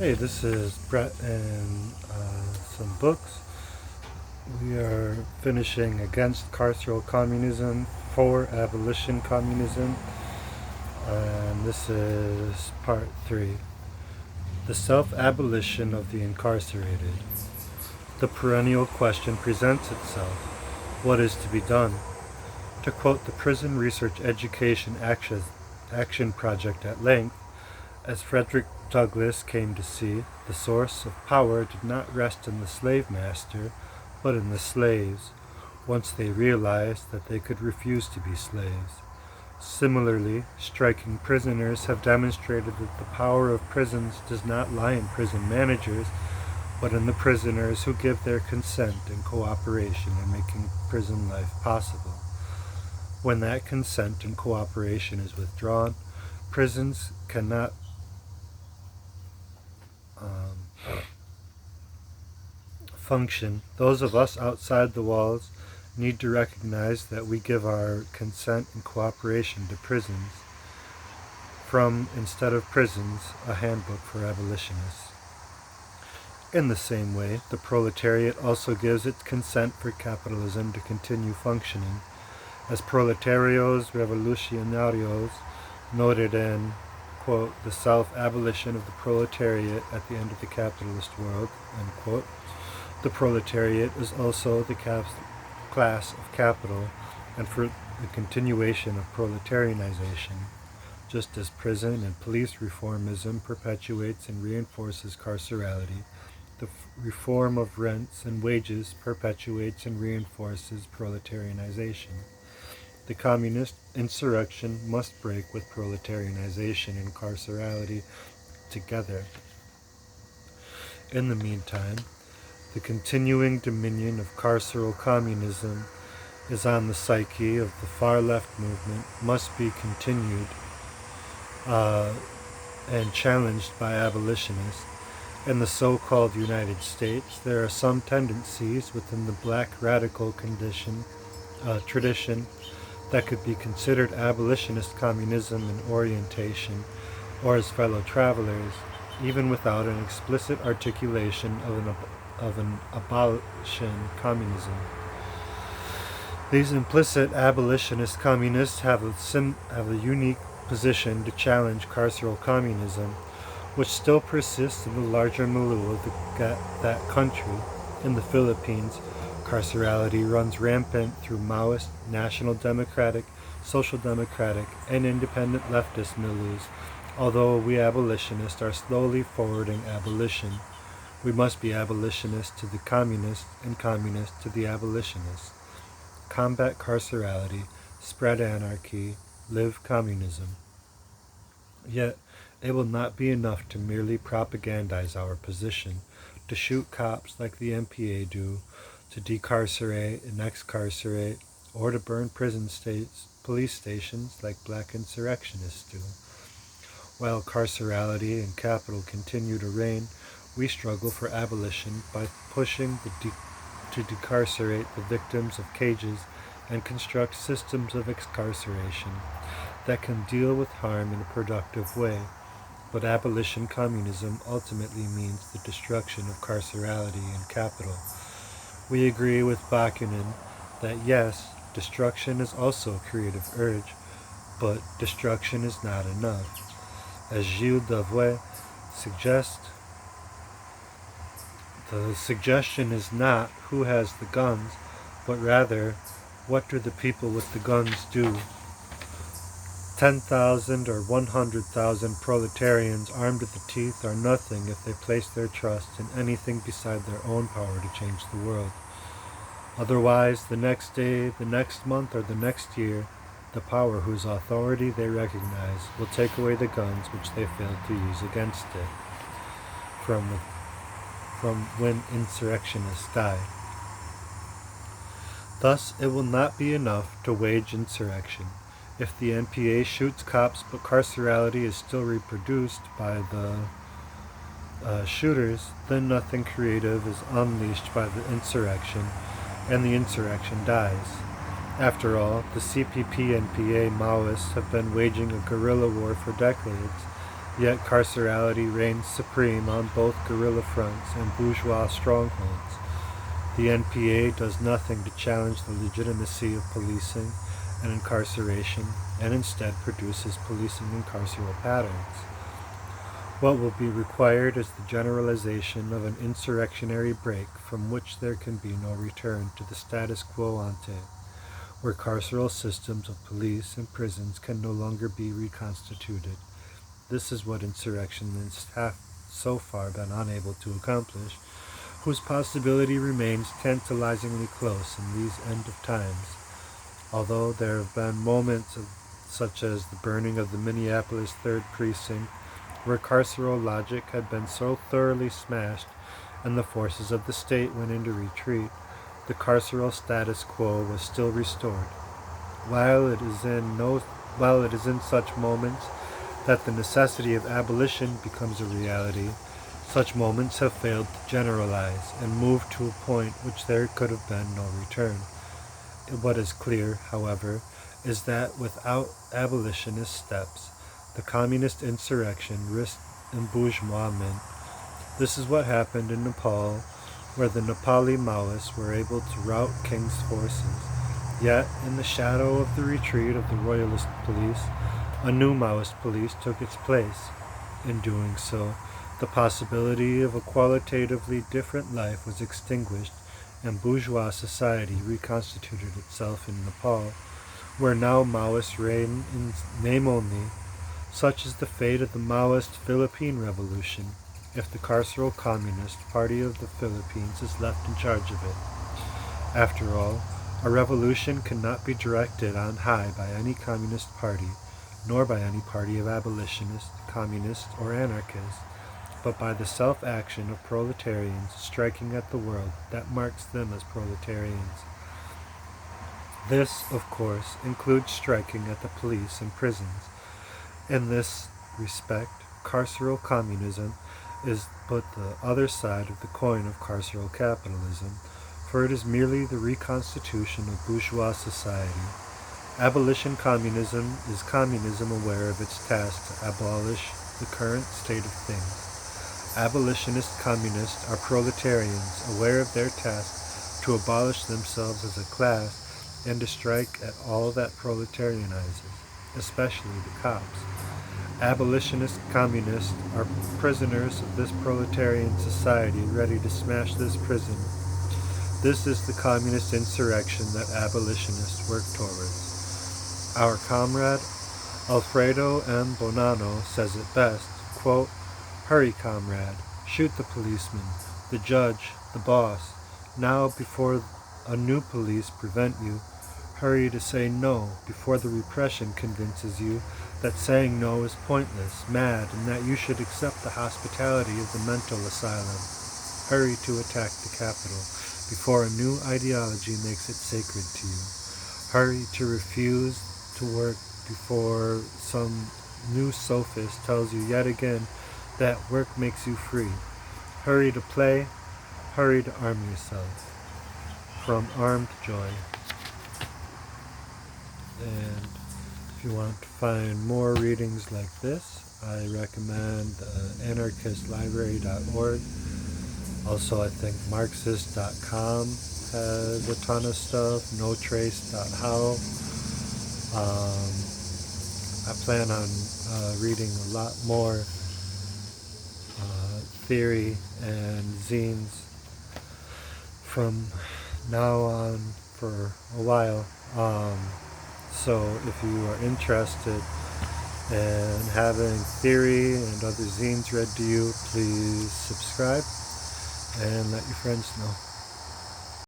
Hey, this is Brett and some books. We are finishing Against Carceral Communism for Abolition Communism, and this is part 3. The self-abolition of the incarcerated. The perennial question presents itself: what is to be done? To quote the Prison Research Education Action Project at length, as Frederick Douglass came to see, the source of power did not rest in the slave master, but in the slaves, once they realized that they could refuse to be slaves. Similarly, striking prisoners have demonstrated that the power of prisons does not lie in prison managers, but in the prisoners who give their consent and cooperation in making prison life possible. When that consent and cooperation is withdrawn, prisons cannot function. Those of us outside the walls need to recognize that we give our consent and cooperation to prisons. From Instead of Prisons, a handbook for abolitionists. In the same way, the proletariat also gives its consent for capitalism to continue functioning. As Proletarios Revolucionarios noted in, quote, the self-abolition of the proletariat at the end of the capitalist world, end quote, the proletariat is also the class of capital, and for the continuation of proletarianization, just as prison and police reformism perpetuates and reinforces carcerality, the reform of rents and wages perpetuates and reinforces proletarianization. The communist insurrection must break with proletarianization and carcerality together. In the meantime, the continuing dominion of carceral communism is on the psyche of the far-left movement must be continued and challenged by abolitionists. In the so-called United States, there are some tendencies within the black radical tradition that could be considered abolitionist communism in orientation or as fellow travelers, even without an explicit articulation of an abolition communism. These implicit abolitionist communists have a unique position to challenge carceral communism, which still persists in the larger milieu of that country. In the Philippines, carcerality runs rampant through Maoist, National Democratic, Social Democratic, and independent leftist milieus. Although we abolitionists are slowly forwarding abolition, we must be abolitionists to the communists and communists to the abolitionists. Combat carcerality, spread anarchy, live communism. Yet, it will not be enough to merely propagandize our position, to shoot cops like the MPA do, to decarcerate and excarcerate, or to burn police stations like black insurrectionists do. While carcerality and capital continue to reign, we struggle for abolition by pushing to decarcerate the victims of cages and construct systems of excarceration that can deal with harm in a productive way. But abolition communism ultimately means the destruction of carcerality and capital. We agree with Bakunin that yes, destruction is also a creative urge, but destruction is not enough. As Gilles Davouet suggests, the suggestion is not who has the guns, but rather, what do the people with the guns do? 10,000 or 100,000 proletarians armed to the teeth are nothing if they place their trust in anything beside their own power to change the world. Otherwise, the next day, the next month, or the next year, the power whose authority they recognize will take away the guns which they failed to use against it. From when insurrectionists die. Thus, it will not be enough to wage insurrection. If the NPA shoots cops but carcerality is still reproduced by the shooters, then nothing creative is unleashed by the insurrection, and the insurrection dies. After all, the CPP-NPA Maoists have been waging a guerrilla war for decades, Yet carcerality reigns supreme on both guerrilla fronts and bourgeois strongholds. The NPA does nothing to challenge the legitimacy of policing and incarceration, and instead produces policing and carceral patterns. What will be required is the generalization of an insurrectionary break from which there can be no return to the status quo ante, where carceral systems of police and prisons can no longer be reconstituted. This is what insurrectionists have so far been unable to accomplish, whose possibility remains tantalizingly close in these end of times. Although there have been moments such as the burning of the Minneapolis 3rd Precinct, where carceral logic had been so thoroughly smashed and the forces of the state went into retreat, the carceral status quo was still restored. While it is in such moments that the necessity of abolition becomes a reality, such moments have failed to generalize and move to a point which there could have been no return. What is clear, however, is that without abolitionist steps, the communist insurrection risked embourgeoisement. This is what happened in Nepal, where the Nepali Maoists were able to rout King's forces. Yet, in the shadow of the retreat of the royalist police, a new Maoist police took its place. In doing so, the possibility of a qualitatively different life was extinguished, and bourgeois society reconstituted itself in Nepal, where now Maoists reign in name only. Such is the fate of the Maoist Philippine Revolution, if the Carceral Communist Party of the Philippines is left in charge of it. After all, a revolution cannot be directed on high by any communist party, nor by any party of abolitionists, communists, or anarchists, but by the self-action of proletarians striking at the world that marks them as proletarians. This, of course, includes striking at the police and prisons. In this respect, carceral communism is but the other side of the coin of carceral capitalism, for it is merely the reconstitution of bourgeois society. Abolition communism is communism aware of its task to abolish the current state of things. Abolitionist communists are proletarians aware of their task to abolish themselves as a class and to strike at all that proletarianizes, especially the cops. Abolitionist communists are prisoners of this proletarian society ready to smash this prison. This is the communist insurrection that abolitionists work towards. Our comrade Alfredo M. Bonanno says it best, quote, "Hurry, comrade, shoot the policeman, the judge, the boss. Now, before a new police prevent you, hurry to say no before the repression convinces you that saying no is pointless, mad, and that you should accept the hospitality of the mental asylum. Hurry to attack the Capitol before a new ideology makes it sacred to you. Hurry to refuse to work before some new sophist tells you yet again that work makes you free. Hurry to play, hurry to arm yourself." From Armed Joy. And if you want to find more readings like this, I recommend anarchistlibrary.org. Also, I think Marxist.com has a ton of stuff. Notrace.how. I plan on reading a lot more theory and zines from now on for a while. So if you are interested in having theory and other zines read to you, please subscribe and let your friends know.